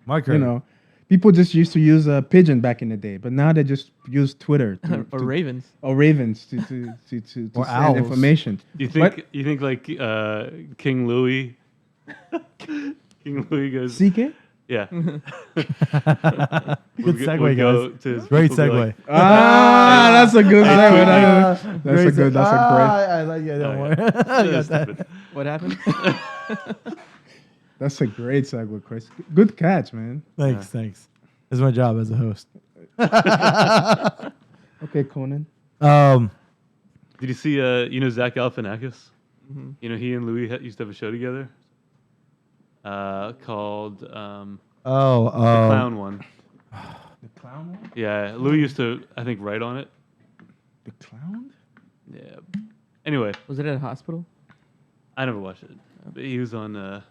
Marker. You know, people just used to use a pigeon back in the day, but now they just use Twitter or ravens. or ravens to Or send owls. information. You think like King Louis? King Louis goes. CK? Yeah. Good We'll segue, go guys. to his Great people, be segue. like, That's a good segue. That's a great. I like it. Don't Oh, worry. yeah. I got that. Stupid. What happened? That's a great segue, Chris. Good catch, man. Thanks. It's my job as a host. Okay, Conan. Did you see, Zach Galifianakis? Mm-hmm. You know, he and Louis used to have a show together called the Clown One. The clown one? Yeah, Louis used to, I think, write on it. The clown? Yeah. Anyway, Was it at a hospital? I never watched it. But he was on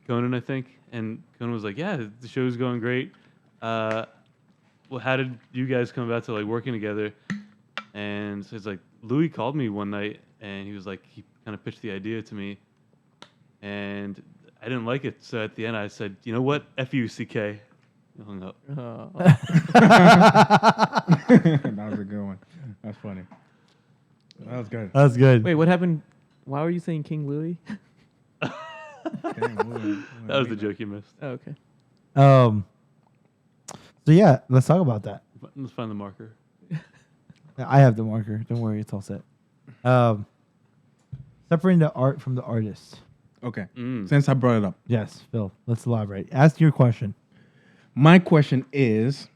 Conan, I think, and Conan was like, "Yeah, the show's going great. Well, how did you guys come about to like working together?" And so it's like Louis called me one night, and he was like, he kind of pitched the idea to me, and I didn't like it. So at the end, I said, "You know what? F you, CK." I hung up. That was a good one. That's funny. That was good. That's good. Wait, what happened? Why were you saying King Louis? Damn, That was the joke you missed. Oh, okay. So yeah, let's talk about that. Let's find the marker. I have the marker. Don't worry, it's all set. Separating the art from the artist. Okay. Mm. Since I brought it up, Yes, Phil. Let's elaborate. Ask your question. my question is: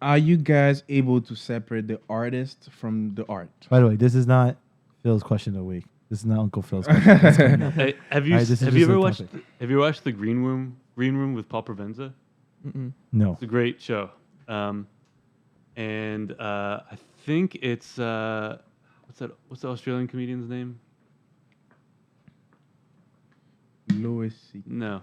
are you guys able to separate the artist from the art? By the way, this is not Phil's question of the week. This is not Uncle Phil's question. That's coming up. Hey, have you All right, this is have you just ever a watched topic. Have you watched the Green Room with Paul Provenza? Mm-mm. No. It's a great show. And I think it's what's the Australian comedian's name? Louis C. No.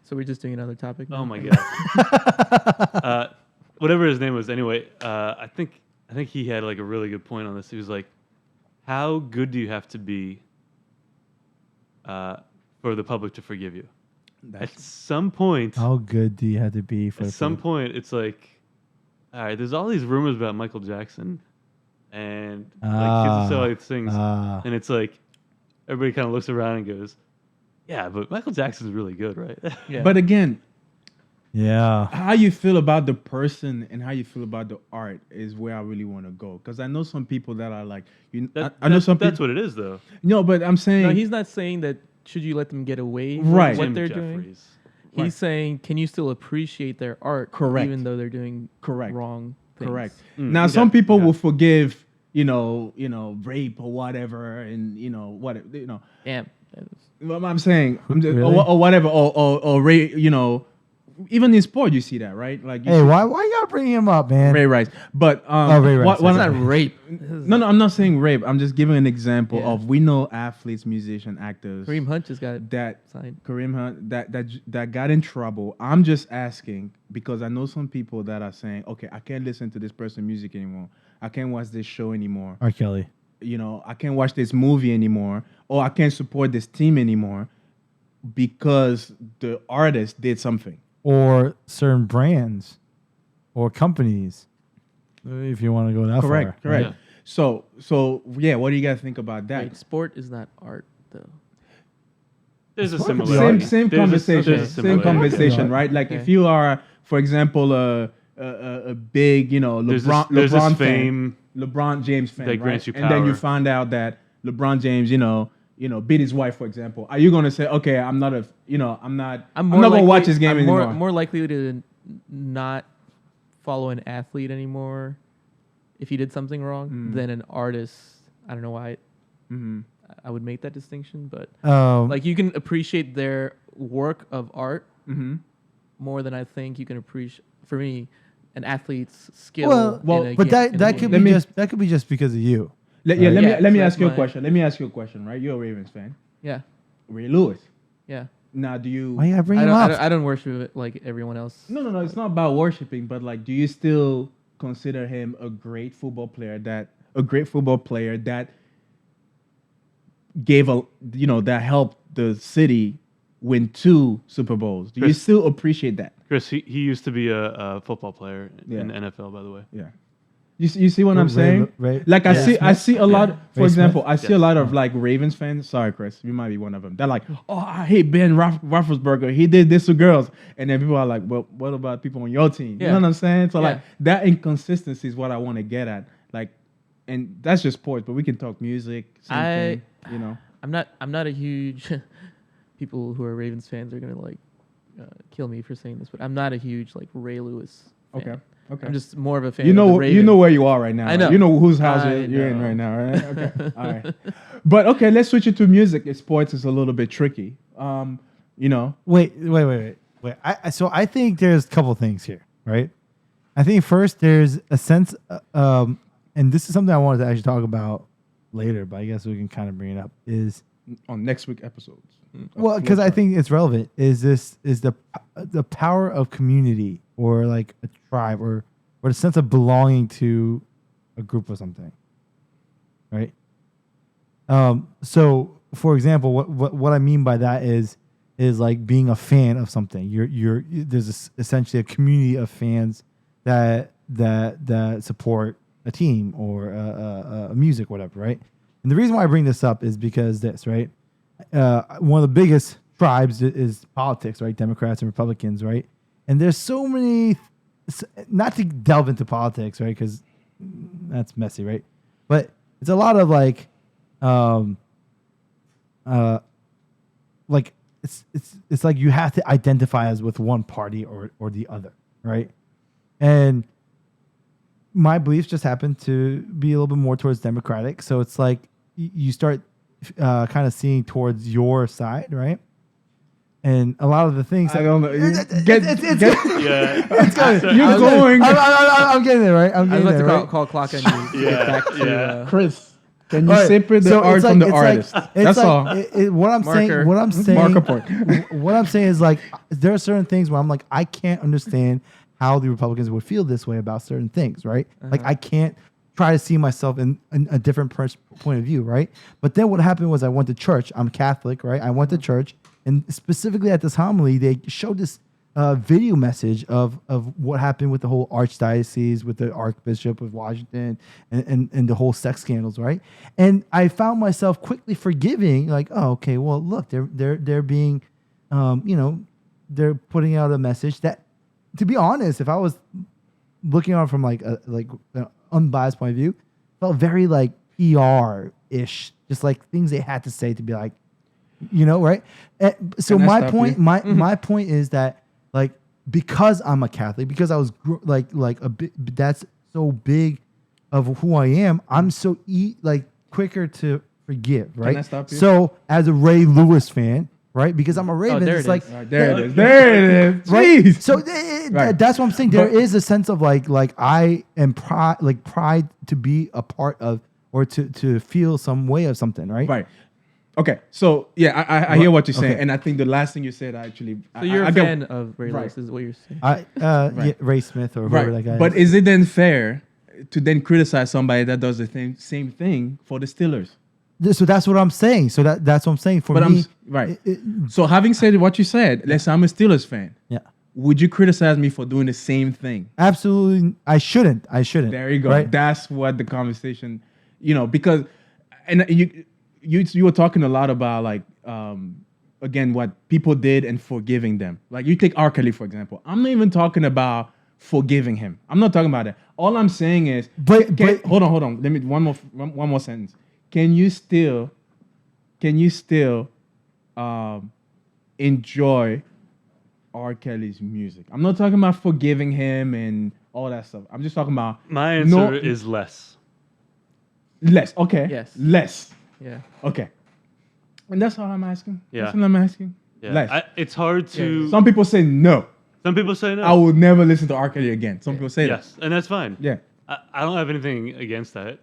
So we're just doing another topic. Oh now? my god. Whatever his name was. Anyway, I think he had like a really good point on this. He was like, "How good do you have to be for the public to forgive you?" At some point, How good do you have to be for at some point, it's like, all right, there's all these rumors about Michael Jackson, and like kids say all these things, and it's like everybody kind of looks around and goes, "Yeah, but Michael Jackson's really good, right?" Yeah. But again, Yeah. how you feel about the person and how you feel about the art is where I really want to go. Because I know some people that are like, I know some people. That's what it is, though. No, but I'm saying. no, he's not saying that. Should you let them get away with Right. what Jim they're doing? Jeffries. He's Right. saying, can you still appreciate their art, Correct. even though they're doing Correct. wrong things? Correct. Mm, Now, okay, some people yeah. will forgive, rape or whatever, and what. Damn. That was- What I'm saying, Really? or whatever, or Ray, even in sport you see that, right? Like, you Hey, see why you gotta bring him up, man? Ray Rice, but Ray Rice, what It's okay. not rape. no, I'm not saying rape. I'm just giving an example Yeah. of we know athletes, musicians, actors Kareem Hunt just got that signed. Kareem Hunt that got in trouble. I'm just asking because I know some people that are saying, okay, I can't listen to this person's music anymore. I can't watch this show anymore. R. Kelly. I can't watch this movie anymore, or I can't support this team anymore because the artist did something. Or certain brands or companies, if you want to go that Correct, far. correct. Yeah. So yeah, what do you guys think about that? Wait, sport is not art, though. There's a It's part of the similarity. art. Same There's a conversation, same similarity. conversation, Okay. right? Like Okay. if you are, for example, a big, There's this LeBron fan, fame LeBron James fan, that right? grants you And then you power. find out that LeBron James, beat his wife, for example. Are you gonna say, okay, I'm not I'm not gonna watch his game I'm anymore? more likely to not follow an athlete anymore if he did something wrong than an artist. I don't know why Mhm. I would make that distinction, but Like, you can appreciate their work of art Mhm. more than I think you can appreciate. For me, an athlete's skill. well, in a but ga- in a that game. could Let be me- that could be just because of you. Let Yeah, me so ask that's you a my- question. Let me ask you a question, right? You're a Ravens fan. Yeah, Ray Lewis. yeah. Now, do you? Why you gotta bring I him don't, I up? don't. I don't worship it like everyone else. No. It's not about worshiping, but like, do you still consider him a great football player? That gave that helped the city win 2 Super Bowls. Do you Chris- still appreciate that? Chris, he used to be a football player in the Yeah. NFL, by the way. Yeah. You see what I'm saying? Like I Ray see a lot. For Ray example, Smith? I see a lot of like Ravens fans. Sorry, Chris, you might be one of them. They're like, "Oh, I hate Ben Roethlisberger. He did this to girls." And then people are like, "Well, what about people on your team?" You Yeah. know what I'm saying? So Yeah. like that inconsistency is what I want to get at. Like, and that's just sports, but we can talk music. Same thing, you know. I'm not a huge. People who are Ravens fans are gonna like kill me for saying this, but I'm not a huge like Ray Lewis fan. Okay. Okay. I'm just more of a fan. You of the know Ravens. where you are right now. I know. You know whose house I you're in know. right now, right? Okay. All right. But okay, let's switch it to music. Sports is a little bit tricky. You know. Wait. So I think there's a couple things here, right? I think first there's a sense, and this is something I wanted to actually talk about later, but I guess we can kind of bring it up. Is On next week episodes. well, because I think it's relevant. Is the power of community or like a tribe or the sense of belonging to a group or something, right? So for example, what I mean by that is like being a fan of something. There's essentially a community of fans that support a team or a music, whatever, right? And the reason why I bring this up is because this, right? One of the biggest tribes is politics, right? Democrats and Republicans, right? And there's so many, not to delve into politics, right? Because that's messy, right? But it's a lot of like it's like you have to identify as with one party or the other, right? And my beliefs just happen to be a little bit more towards Democratic, so it's like you start kind of seeing towards your side, right? And a lot of the things I don't know. it's Yeah. good. You're going. I'm getting there, right? I'm I was getting about there, to right? call clock on you. To Yeah, get back to, yeah. Chris, can you All right, separate the so art it's from like- the it's like- artist? it's That's like- all. What I'm saying, Marker. what I'm saying, Marker point. what I'm saying is like there are certain things where I'm like I can't understand how the Republicans would feel this way about certain things, right? Like I can't try to see myself in a different point of view, right? But then what happened was I went to church. I'm Catholic, right? I went to church, and specifically at this homily, they showed this video message of what happened with the whole archdiocese, with the Archbishop of Washington, and the whole sex scandals, right? And I found myself quickly forgiving, like, oh, okay, well, look, they're being, they're putting out a message that, to be honest, if I was looking on it from like an unbiased point of view, felt very like PR-ish, just like things they had to say to be like, right? So Can I my stop point, you? my point is that like because I'm a Catholic, because I was like a bit, that's so big of who I am. I'm so quicker to forgive, right? I stop you? So as a Ray Lewis fan, right? Because I'm a Raven, there it's it like is. All right, there it is. There it is. right? Jeez. So Right. that's what I'm saying. There But- is a sense of like I am pride to be a part of or to feel some way of something, right? Right. Okay. So yeah, I hear what you're saying, Okay. and I think the last thing you said actually. So you're I a get- fan of Ray Right. Lewis, is what you're saying. Yeah, Ray Smith or whoever that guy But is. is it then fair to then criticize somebody that does the same thing for the Steelers? So that's what I'm saying. So that's what I'm saying. For But me, right. So having said what you said, let's say I'm a Steelers fan. yeah, Would you criticize me for doing the same thing? absolutely. I shouldn't. There you go. Right? That's what the conversation, because, and you were talking a lot about like, again, what people did and forgiving them. Like you take R. Kelly, for example. I'm not even talking about forgiving him. I'm not talking about that. All I'm saying is, But hold on. Let me one more sentence. Can you still enjoy R. Kelly's music? I'm not talking about forgiving him and all that stuff. I'm just talking about My answer is less. less. Okay. Yes. Less. Yeah. Okay. And that's all I'm asking. Yeah. That's all I'm asking. Yeah. Less. It's hard to. Some people say no. Some people say no. I will never listen to R. Kelly again. Some people say Yes, and that's fine. that. Yeah. I don't have anything against that.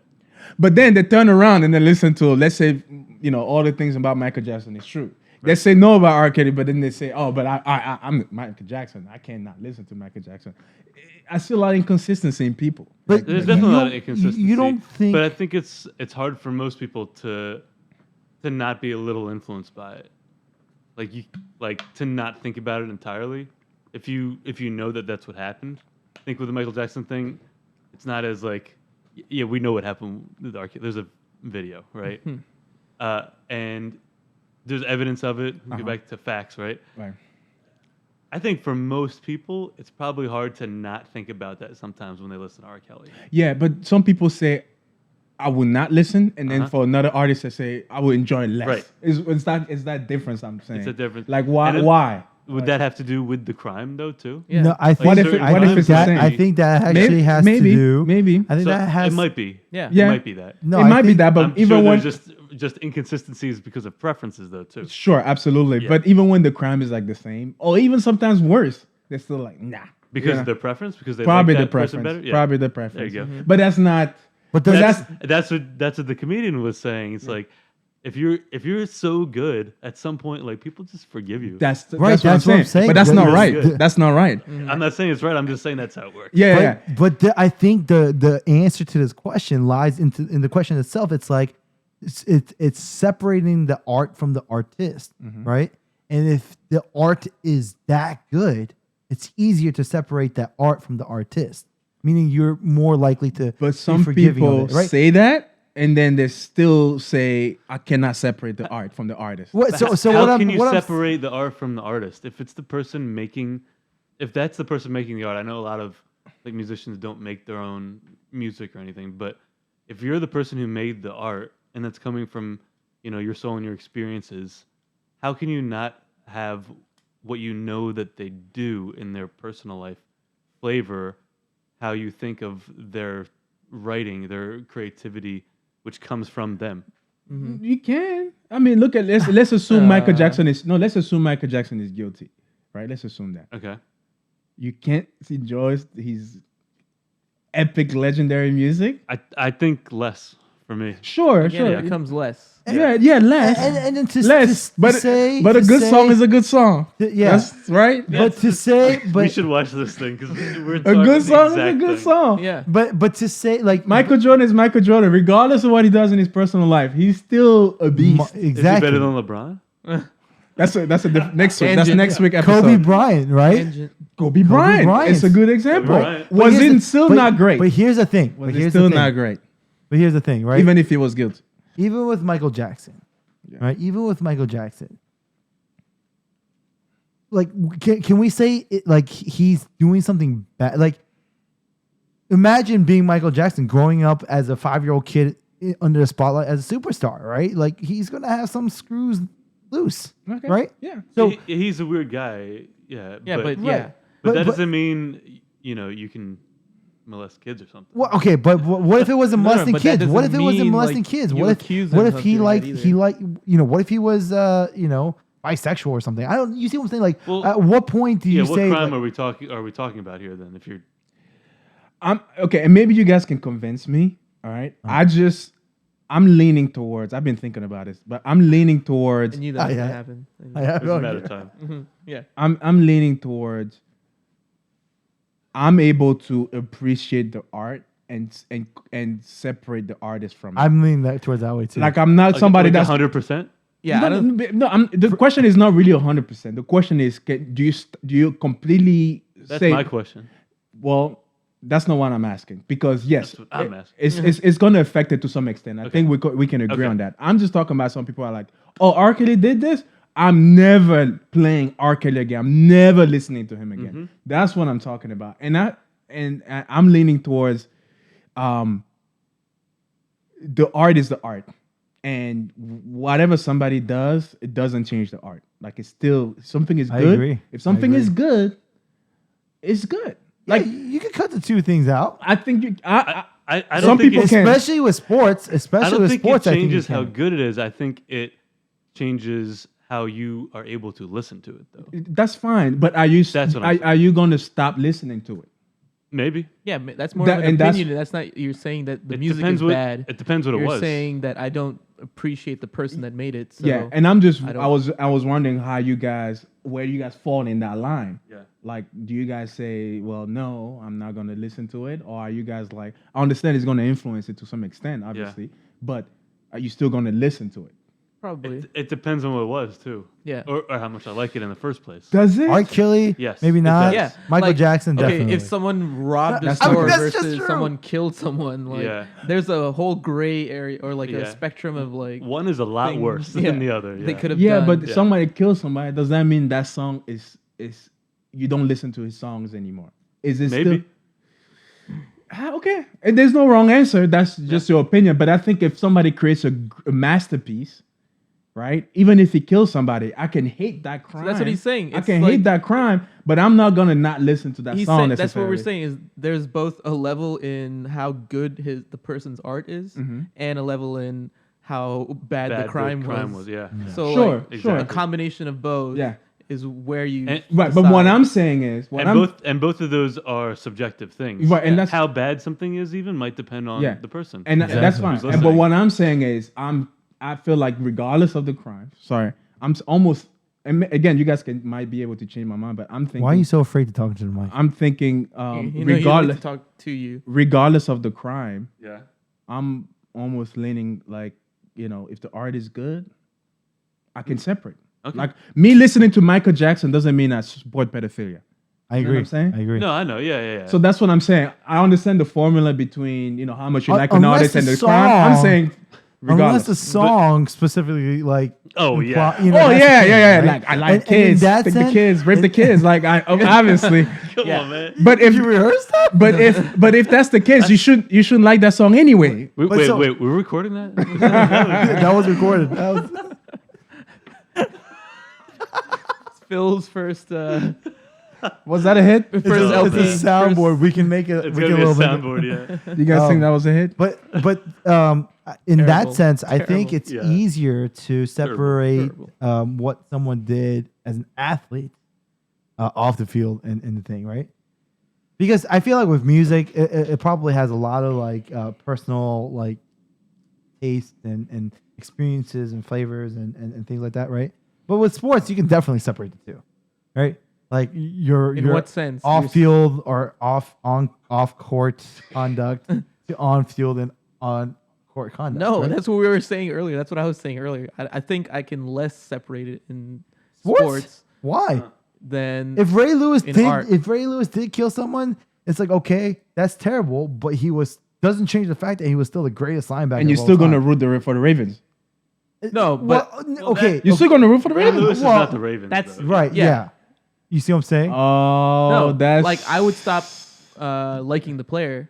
But then they turn around and they listen to, let's say, all the things about Michael Jackson is true. They say no about R. Kelly, but then they say, oh, but I'm Michael Jackson. I cannot listen to Michael Jackson. I see a lot of inconsistency in people. But There's you definitely a lot of don't- inconsistency. You don't think? But I think it's hard for most people to not be a little influenced by it. like to not think about it entirely. If you know that that's what happened, I think with the Michael Jackson thing, it's not as like, yeah, we know what happened with R. Kelly. There's a video, right? And there's evidence of it. We Get back to facts, right? Right. I think for most people, it's probably hard to not think about that sometimes when they listen to R. Kelly. Yeah, but some people say, I will not listen, and then for another artist, they say, I will enjoy less. Right. It's that difference I'm saying. It's a difference. Like, why? And Why? Would that have to do with the crime, though, too? Yeah. No, I think What if it- what if it's the same? I think that actually has maybe, to do. maybe. I think So that has. it might be. Yeah. Yeah. It might be that. No, it I might be think- that, but I'm even sure when there's just inconsistencies because of preferences, though, too. sure, absolutely, Yeah. but even when the crime is like the same, or even sometimes worse, they're still like, nah. Because Yeah. of their preference? Because they Probably like the that person preference. better? Yeah. Probably the preference. There you go. But that's not. But That's what the comedian was saying. It's like, if you're so good, at some point, like, people just forgive you. That's Right, That's what I'm saying. But that's That- not that's right. good. That's not right. I'm not saying it's right. I'm just saying that's how it works. Yeah, but, yeah. but I think the answer to this question lies in the question itself. It's like it's separating the art from the artist, right? And if the art is that good, it's easier to separate that art from the artist. Meaning you're more likely to But be some forgiving of people it, right? say that, and then they still say, I cannot separate the art from the artist. What, so How what can I'm you what I'm separate the art from the artist? If it's the person making, if that's the person making the art, I know a lot of like musicians don't make their own music or anything, but if you're the person who made the art and that's coming from, your soul and your experiences, how can you not have what you know that they do in their personal life flavor how you think of their writing, their creativity, which comes from them? You can. I mean, look at let's assume Michael Jackson is let's assume Michael Jackson is guilty, right? Let's assume that. Okay. You can't enjoy his epic legendary music. I think less for me. Sure, Again, sure. it becomes less. Yeah, less. and then to less. to But say, but a to good say- song is a good song. Yeah. That's right. But to say, We but should watch this thing because we're A talking good the song is a exact good thing. song. Yeah. but to say like Michael Jordan is Michael Jordan, regardless of what he does in his personal life. He's still a beast. Is he exactly better than LeBron? That's next week. That's Tangent. next week episode. Kobe Bryant, right? Tangent. Kobe Bryant. Bryant. It's a good example. Bryant. But Was here's it the- still but- not great? But here's the thing. Was But it here's still the thing. not great? But here's the thing, right? Even if he was guilty. Even with Michael Jackson, right? Even with Michael Jackson, like, can we say it, like he's doing something bad? Like, imagine being Michael Jackson, growing up as a 5-year-old kid under the spotlight as a superstar, right? Like, he's gonna have some screws loose, Okay. right? Yeah. So He's a weird guy. Yeah. Yeah, but Right. yeah. But that but- doesn't mean you can molest kids or something. well, okay, but what if it wasn't No, no, molesting but that kids? What if doesn't it wasn't mean, molesting like, kids? you What accuse if him if of he doing like that either. he like what if he was bisexual or something? I don't. You see what I'm saying? Like, Well, at what point do you What say? crime like- are we talking about here then? If you're I'm okay, and maybe you guys can convince me. All right. I'm leaning towards. I've been thinking about this, but I'm leaning towards. I knew that was yeah. gonna happen. I have it's no a matter idea. of time. Mhm. Yeah. I'm leaning towards. I'm able to appreciate the art and separate the artist from it. I'm leaning that towards that way too. Like I'm not somebody that's 100%. Yeah. I don't. no. The question is not really 100%. The question is, do you completely That's say? my question. Well, that's not what I'm asking because yes, That's what I'm asking. it's going to affect it to some extent. I think we can agree Okay. on that. I'm just talking about some people are like, oh, R. Kelly did this. I'm never playing R. Kelly again. I'm never listening to him again. Mm-hmm. That's what I'm talking about. And I'm leaning towards the art is the art. And whatever somebody does, it doesn't change the art. Like it's still something is I good. agree. If something I agree. is good, it's good. like Like you can cut the two things out. I think you. I don't Some think people it, can. Especially with sports. I Especially don't with think sports, it I think you changes how can. good it is. I think it changes how you are able to listen to it, though. That's fine, but are you That's what I'm are you going to stop listening to it? Maybe Yeah. That's more That- of an and that's- opinion. That's not. You're saying that the it music depends is bad. It depends what You're it was. saying that I don't appreciate the person that made it. So Yeah, and I'm just I I don't- was wondering how you guys where you guys fall in that line. Yeah. Like, do you guys say, well, no, I'm not going to listen to it, or are you guys like, I understand it's going to influence it to some extent, obviously, but are you still going to listen to it? Probably. It depends on what it was too. Yeah. Or how much I like it in the first place. Does it? R. Kelly, Yes, maybe it not. does. Yeah. Michael Like, Jackson, Okay, definitely. if someone robbed a That's store that's just versus true. someone killed someone, like Yeah. there's a whole gray area or like Yeah. a spectrum of like One is a lot things- worse yeah, than the other. They Yeah. could have Yeah, done. but Yeah. somebody kills somebody. Does that mean that song is you don't listen to his songs anymore? Is it Maybe. still? Okay, and there's no wrong answer. That's just your opinion. But I think if somebody creates a masterpiece, right? Even if he kills somebody, I can hate that crime. that's what he's saying. I It's can like- hate that crime, but I'm not gonna not listen to that He's song saying, necessarily. that's what we're saying is there's both a level in how good the person's art is and a level in how bad, the crime was. Yeah. So Sure, like, sure. a combination of both Yeah. is where you And- Right, but what decide. I'm saying is, Both of those are subjective things. Right, and that's- how bad something is even might depend on Yeah. the person. and that's fine. Who's And, but listening. what I'm saying is, I feel like regardless of the crime, almost. And again, you guys might be able to change my mind, but I'm thinking. Why are you so afraid to talk to the mic? I'm thinking, You know, he regardless, likes to talk to you. regardless of the crime, Yeah. I'm almost leaning like, if the art is good, I can separate. Okay. Like me listening to Michael Jackson doesn't mean I support pedophilia. I You know agree. what I'm saying? I agree. No, I know. Yeah. So that's what I'm saying. I understand the formula between how much you Un- like an unless artist and the the crime. I'm song- saying regardless. Unless the song specifically like. Oh, yeah. you know, Oh that's yeah, the yeah. thing, right? Like I like And in kids. that Take the sense- kids, rape the kids. Like I obviously. Come Yeah. on, man. But if Did you rehearse that? but if that's the case, you shouldn't like that song anyway. Wait, But wait, so- wait. We're recording that? That was recorded. That was, Phil's first Was that a hit? first it's LP. a soundboard. We can make it. It's we gonna can be a little bit. soundboard, yeah. You guys think that was a hit? But in that Terrible. sense, I think Terrible. it's Yeah. easier to separate Terrible. what someone did as an athlete off the field and the thing, right? Because I feel like with music, it probably has a lot of like personal like taste and experiences and flavors and things like that, right? But with sports, you can definitely separate the two, right? Like your what sense? off field or off court conduct to on field and on court conduct. No, right? that's what we were saying earlier. That's what I was saying earlier. I think I can less separate it in Sports? sports Why? than If Ray Lewis in art. did kill someone, it's like okay, that's terrible, but doesn't change the fact that he was still the greatest linebacker. And you're of all still gonna time. root for the Ravens. No, but okay, You're still gonna root for the Ray Ravens. Lewis is Well, not the Ravens. that's though. right, Yeah. yeah. You see what I'm saying? Oh, no, that's like I would stop liking the player,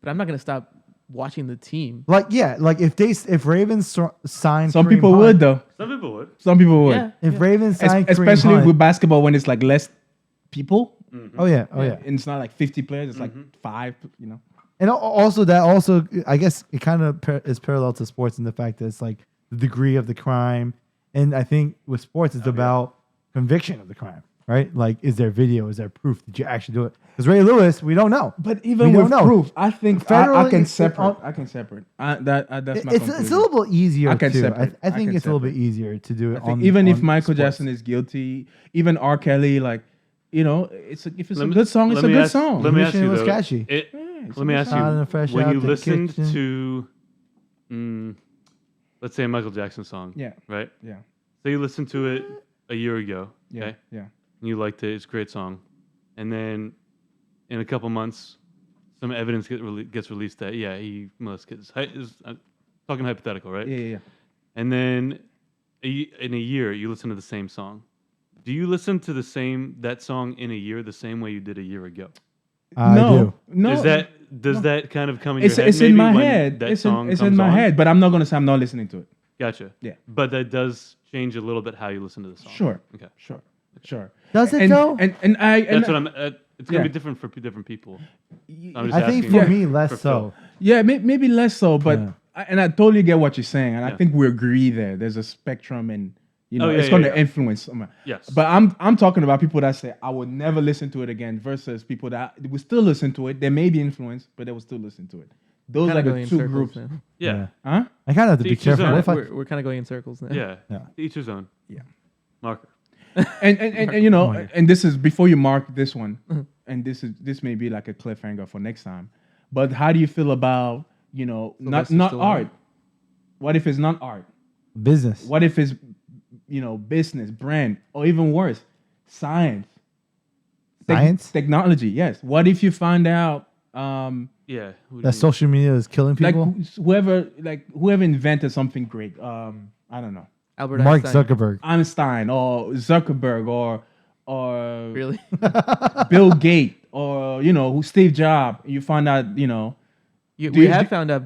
but I'm not gonna stop watching the team. like if Ravens signed Some Kareem people Hunt, would though. Some people would. Some people would. Yeah. if Ravens signed Kareem Especially Hunt, with basketball when it's like less people. oh yeah, And it's not like 50 players, it's like 5, And also I guess it kind of is parallel to sports in the fact that it's like the degree of the crime, and I think with sports it's about conviction of the crime, right? Like, is there video? Is there proof? Did you actually do it? Because Ray Lewis, we don't know. But even We with don't know. proof, I think I Federally, can it's separate. on- I can separate. That's my It's conclusion. a little bit easier I can too. separate. I I think can it's a little bit separate. easier to do it. I think on, even if on Michael sports. Jackson is guilty, even R. Kelly, like if it's a Let me- good song, it's let a me good ask- song. Let me ask Mission you was though. catchy. Let me ask Hot and you fresh when out you the listened kitchen. to, let's say a Michael Jackson song. Yeah. Right. Yeah, So you listened to it a year ago. yeah, Okay. yeah. And you liked it. It's a great song. And then in a couple months, some evidence gets released that he molested kids. I'm talking hypothetical, right? Yeah, yeah, yeah. And then in a year, you listen to the same song. Do you listen to that song in a year the same way you did a year ago? I no, do. no. Does that kind of come in your It's head? it's in maybe my when head. That It's song in comes my on? head, but I'm not gonna say I'm not listening to it. Gotcha. Yeah. But that does change a little bit how you listen to the song. Sure. Okay. Sure. Does it And though? and That's what I'm. It's gonna Yeah. be different for different people. I'm just I think asking for me less for so. Yeah, maybe less so, but Yeah. and I totally get what you're saying, and I Yeah. think we agree there. There's a spectrum, and Oh, yeah, it's yeah, going to yeah. influence someone. Yes. But I'm talking about people that say I would never listen to it again, versus people that will still listen to it. They may be influenced, but they will still listen to it. Those Kinda are going the in two circles groups. now. Yeah. Huh? I kind of have to be Teach his careful. own. What if I, We're kind of going in circles now. Yeah. Yeah. Each his own. Yeah. Marker. And you know, Right. and this is before you mark this one, and this may be like a cliffhanger for next time. But how do you feel about not Sylvester not Stallone. art? What if it's not art? Business. What if it's, business, brand, or even worse, science? Science? Technology, yes. What if you find out Yeah. Who do you That mean? social media is killing like people? whoever invented something great? I don't know. Albert Mark Einstein. Zuckerberg. Einstein or Zuckerberg or Really? Bill Gates or Steve Jobs. You find out, We have found out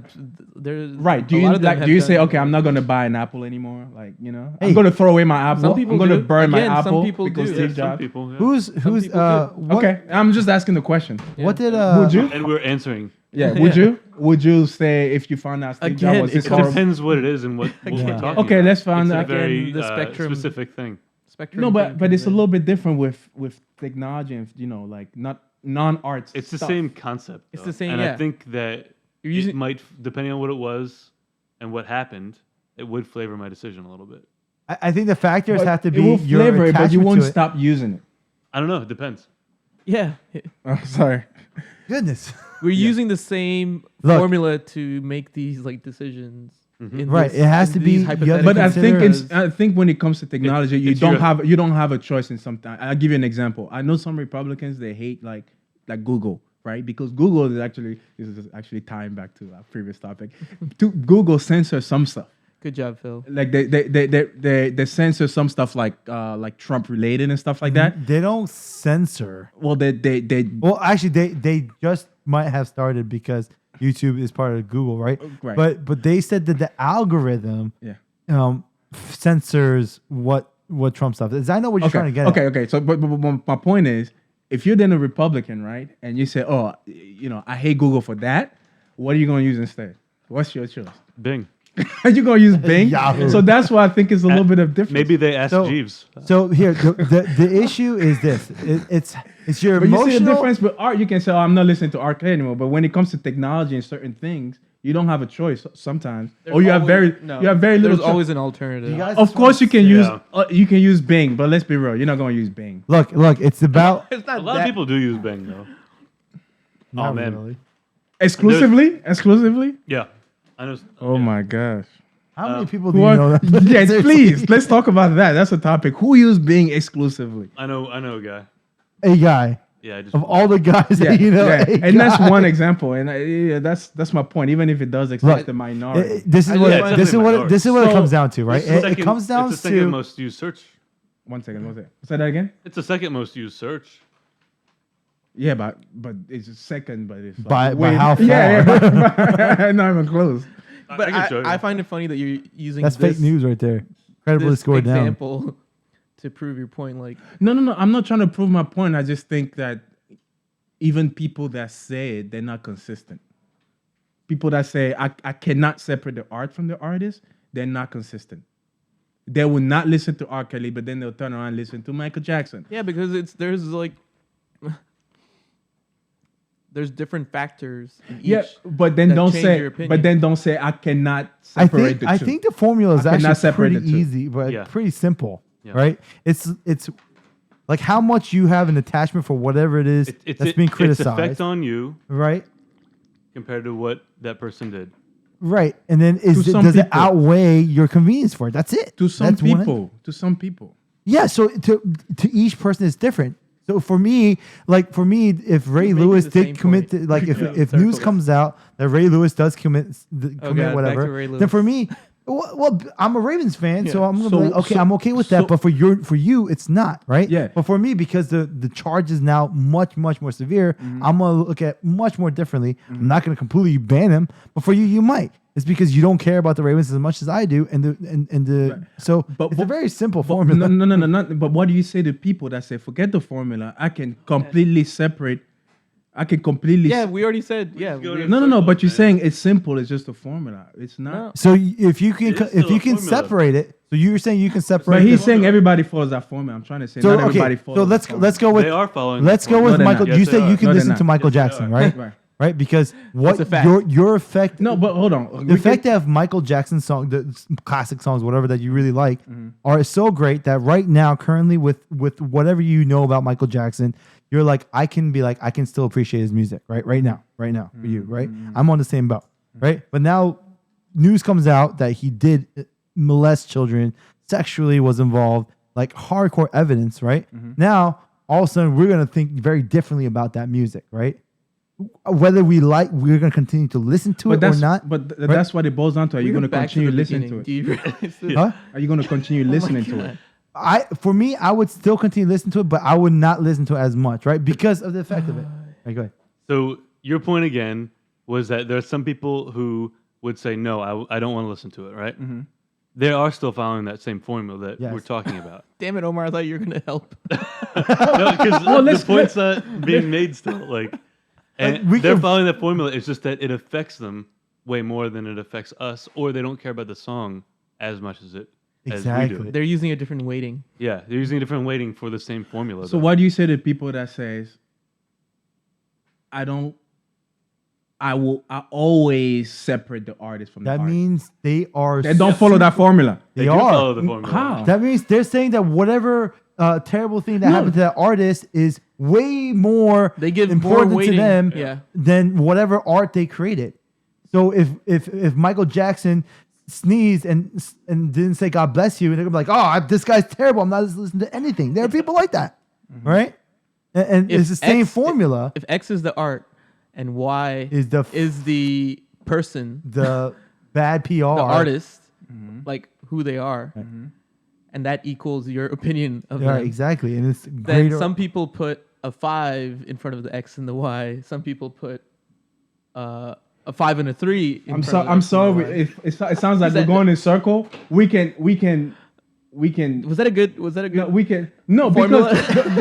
there's right. Do a you lot of them like? have Do you done say, it. okay, I'm not gonna buy an apple anymore? Like, Hey. I'm gonna throw away my apple. Some people I'm gonna do. burn my Again, some apple people because do. Yeah, Steve some Jobs. people. Yeah. Who's people do. what, Okay, I'm just asking the question. what did Would you? And we're answering. Yeah. Would you? Would you say if you found out Steve Again, Jobs was it this It comes- horrible? depends what it is and what we're Yeah. talking Okay, about. let's find It's out. a very Again, the spectrum- specific thing. Spectrum No, thing but it's a comes in. little bit different with technology and like not non-arts. It's the stuff. same concept. It's though. the same, And yeah. I think that You're using- it might, depending on what it was and what happened, it would flavor my decision a little bit. I think the factors But have to it be will your flavor it, but you attachment won't to it. stop using it. I don't know. It depends. Yeah. Oh, sorry. Goodness. We're using the same Look. formula to make these like decisions. in Right, this- it has in to these be- you have hypothetical But I think consider- I think when it comes to technology, you it's don't your- you don't have a choice in something. I'll give you an example. I know some Republicans, they hate like Google, right? Because Google is actually tying back to our previous topic. Google censors some stuff. Good job, Phil. Like they censor some stuff like Trump related and stuff like that. They don't censor. Well, they Well, actually, they just might have started because YouTube is part of Google, right? Right. But they said that the algorithm yeah. censors what Trump stuff is. I know what you're trying to get. Okay, at. okay. So, but my point is, if you're then a Republican, right, and you say, oh, I hate Google for that, what are you going to use instead? What's your choice? Bing. Are you going to use Bing? Yahoo. So that's why I think it's a little bit of difference. Maybe they asked So- Jeeves. So here, the issue is this: it's your But you emotional. see the difference with art. You can say, oh, I'm not listening to art anymore. But when it comes to technology and certain things, you don't have a choice sometimes, There's or you have always- very little. There's always an alternative. You guys Of just course, you wanna can say- use use Bing, but let's be real, you're not going to use Bing. Look. It's about. It's A not lot that- of people do use Bing though. Not man. really. Exclusively? Yeah. I know. Oh my gosh. How many people do Who you are- know that? yes, Seriously. please. Let's talk about that. That's a topic. Who used Bing exclusively? I know a guy. A guy Yeah, I just of all the guys that you know. a And that's guy. one example. And that's my point. Even if it does accept Look, the minority. This is Yeah, what it's this is definitely what this is what it minority. comes down to, right? It's the It second- comes down it's the second to most used search. One second. Say that again. It's the second most used search. Yeah, but it's a second, but it's like By way- how far? Yeah, but not even close. But I can show you. I find it funny that you're using that's this, fake news right there. Credibly this scored down. example to prove your point. Like, No. I'm not trying to prove my point. I just think that even people that say it, they're not consistent. People that say I cannot separate the art from the artist, they're not consistent. They will not listen to R. Kelly, but then they'll turn around and listen to Michael Jackson. yeah, because there's like there's different factors in each. Yeah, but then that don't change say. your opinion. But then don't say I cannot I separate think the I two. think the formula is I cannot actually separate pretty the two. easy, but Yeah. pretty simple, Yeah. right? It's like how much you have an attachment for whatever it is that's being Its criticized, effect on you right? compared to what that person did. Right, and then To some does it people. outweigh your convenience for it? That's it. to some That's one- people. To some people. Yeah, so to each person is different. So for me, if Ray making Lewis the did same commit, point. like if Yeah, news circles. comes out that Ray Lewis does commit God, back to whatever, Ray then for Lewis. me, well, I'm a Ravens fan, so Yeah. I'm gonna So- be like, okay, so- I'm okay with so- that. But for you, it's not, right? Yeah. But for me, because the charge is now much more severe, I'm gonna look at much more differently. I'm not gonna completely ban him, but for you, you might. It's because you don't care about the Ravens as much as I do, so But it's a what- very simple But formula. no. But what do you say to people that say, forget the formula? I can completely separate. I can completely. Yeah, we already said. Yeah, go we- to- No. But you're man. saying it's simple. It's just a formula. It's not. No. So if you can It is still a formula. separate it, so you're saying you can separate. But he's the- saying everybody follows that formula. I'm trying to say so not okay. everybody follows. So that let's formula. go with They are following. let's the go with No, they're Michael. not. You Yes, say they you are. can No, they're listen not. to Michael Yes, they Jackson, are. right? Right. Right, because what a fact. your effect. No, but hold on. The fact that Michael Jackson song, the classic songs, whatever that you really like, are so great that right now, currently, with whatever you know about Michael Jackson, you're like, I can still appreciate his music, right? Right now, for you, right? I'm on the same boat, right? But now, news comes out that he did molest children, sexually was involved, like hardcore evidence, right? Now, all of a sudden, we're going to think very differently about that music, right? Whether we're going to continue to listen to it or not. But that's what it boils down to. Are you going to continue listening to it? Do you realize this? Huh? Are you going to continue listening to it? For me, I would still continue to listen to it, but I would not listen to it as much, right? Because of the effect of it. Right, go ahead. So your point again was that there are some people who would say, no, I don't want to listen to it, right? They are still following that same formula that we're talking about. Damn it, Omar! I thought you were gonna help. No, because the point's not being made still. Like, and they're following that formula. It's just that it affects them way more than it affects us, or they don't care about the song as much as we do. They're using a different weighting. Yeah, they're using a different weighting for the same formula. So what do you say to people that says, I always separate the artist from the artist? That means they don't follow that formula. They do are. follow the formula. How? That means they're saying that whatever terrible thing that happened to that artist is way more They give important more weighting, to them than whatever art they created. So if Michael Jackson sneezed and didn't say God bless you, and they're gonna be like, oh, this guy's terrible, I'm not listening to anything. There are people like that, right? And it's the same formula. If X is the art and Y is the person, the bad PR, the artist, like who they are, and that equals your opinion of them. Exactly. And it's then some people put a 5 in front of the X and the Y. Some people put a 5 and a 3. I'm sorry. It sounds like we're going in circle. We can. Was that a good? No, we can. No, formula? Because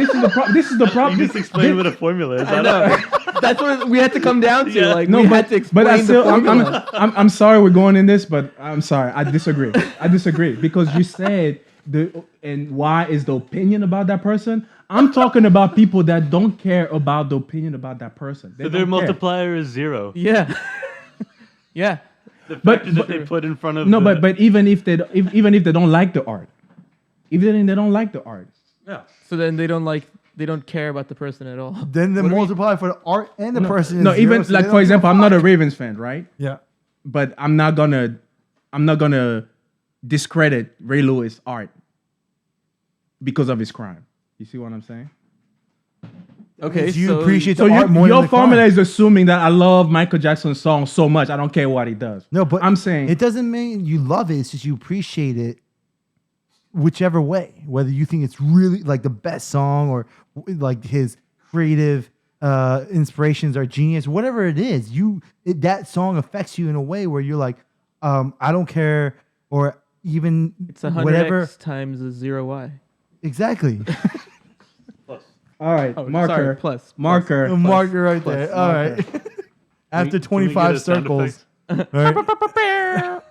this is the problem. You just explain what a formula is. I know. That's what we had to come down to. Yeah. Like we had to explain the formula. I'm sorry we're going in this, but I'm sorry. I disagree. Because you said and why is the opinion about that person? I'm talking about people that don't care about the opinion about that person. So their multiplier is 0. Yeah. Yeah. The factors that they put in front of but even if they don't like the art, even if they don't like the art, So then they don't care about the person at all. Then the multiply for the art and the person is no, zero, even so like they for don't example, give a I'm not a fuck. Ravens fan, right? Yeah. But I'm not gonna discredit Ray Lewis' art because of his crime. You see what I'm saying? Okay, You appreciate So the art more than your the formula crime. is assuming that I love Michael Jackson's song so much I don't care what he does. No, but I'm saying it doesn't mean you love it. It's just you appreciate it whichever way. Whether you think it's really like the best song or like his creative inspirations are genius, whatever it is, that song affects you in a way where you're like, I don't care, or even it's 100x whatever times a 0y. Exactly. all right, marker, sorry, plus. marker. A marker right there. All right. After Can we get 25 a sound circles. effect? Right?